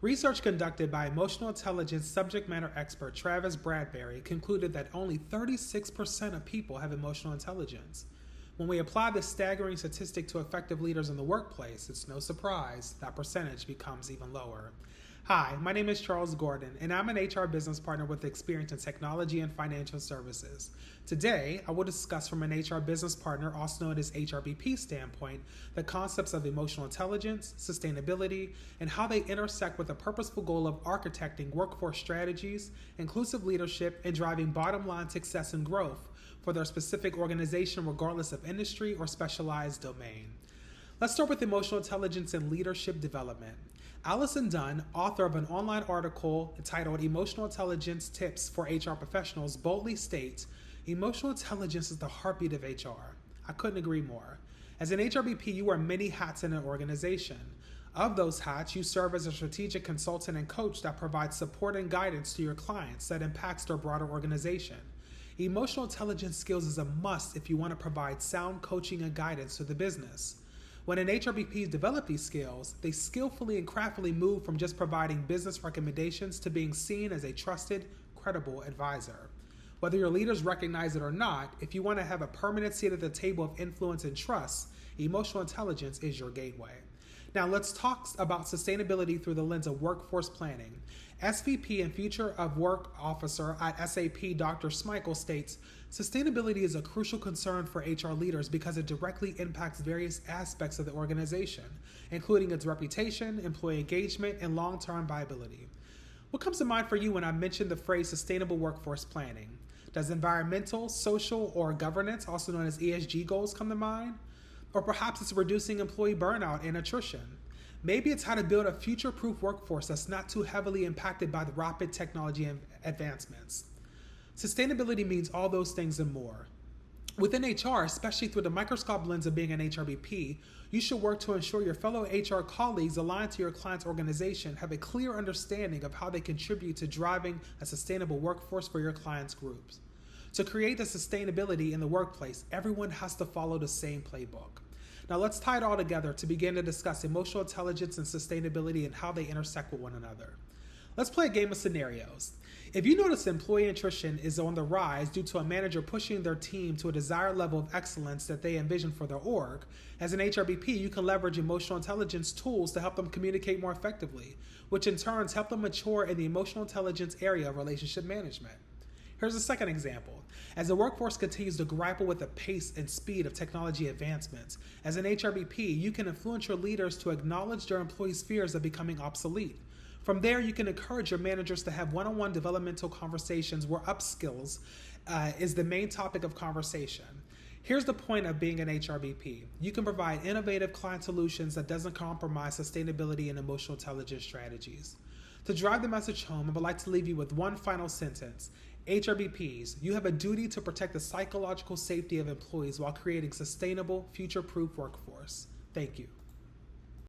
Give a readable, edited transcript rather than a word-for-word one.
Research conducted by emotional intelligence subject matter expert Travis Bradbury concluded that only 36% of people have emotional intelligence. When we apply this staggering statistic to effective leaders in the workplace, it's no surprise that percentage becomes even lower. Hi, my name is Charles Gordon, and I'm an HR business partner with experience in technology and financial services. Today, I will discuss from an HR business partner, also known as HRBP standpoint, the concepts of emotional intelligence, sustainability, and how they intersect with the purposeful goal of architecting workforce strategies, inclusive leadership, and driving bottom-line success and growth for their specific organization regardless of industry or specialized domain. Let's start with emotional intelligence and leadership development. Allison Dunn, author of an online article entitled Emotional Intelligence Tips for HR Professionals, boldly states, "Emotional intelligence is the heartbeat of HR." I couldn't agree more. As an HRBP, you wear many hats in an organization. Of those hats, you serve as a strategic consultant and coach that provides support and guidance to your clients that impacts their broader organization. Emotional intelligence skills is a must if you want to provide sound coaching and guidance to the business. When an HRBP develop these skills, they skillfully and craftily move from just providing business recommendations to being seen as a trusted, credible advisor. Whether your leaders recognize it or not, if you want to have a permanent seat at the table of influence and trust, emotional intelligence is your gateway. Now let's talk about sustainability through the lens of workforce planning. SVP and Future of Work Officer at SAP, Dr. Smikle states, "Sustainability is a crucial concern for HR leaders because it directly impacts various aspects of the organization, including its reputation, employee engagement, and long-term viability." What comes to mind for you when I mention the phrase sustainable workforce planning? Does environmental, social, or governance, also known as ESG goals, come to mind? Or perhaps it's reducing employee burnout and attrition. Maybe it's how to build a future-proof workforce that's not too heavily impacted by the rapid technology advancements. Sustainability means all those things and more. Within HR, especially through the microscope lens of being an HRBP, you should work to ensure your fellow HR colleagues aligned to your client's organization have a clear understanding of how they contribute to driving a sustainable workforce for your client's groups. To create the sustainability in the workplace, everyone has to follow the same playbook. Now let's tie it all together to begin to discuss emotional intelligence and sustainability and how they intersect with one another. Let's play a game of scenarios. If you notice employee attrition is on the rise due to a manager pushing their team to a desired level of excellence that they envision for their org, as an HRBP, you can leverage emotional intelligence tools to help them communicate more effectively, which in turn help them mature in the emotional intelligence area of relationship management. Here's a second example. As the workforce continues to grapple with the pace and speed of technology advancements, as an HRBP, you can influence your leaders to acknowledge their employees' fears of becoming obsolete. From there, you can encourage your managers to have one-on-one developmental conversations where upskills is the main topic of conversation. Here's the point of being an HRBP. You can provide innovative client solutions that doesn't compromise sustainability and emotional intelligence strategies. To drive the message home, I would like to leave you with one final sentence. HRBPs, you have a duty to protect the psychological safety of employees while creating sustainable, future-proof workforce. Thank you.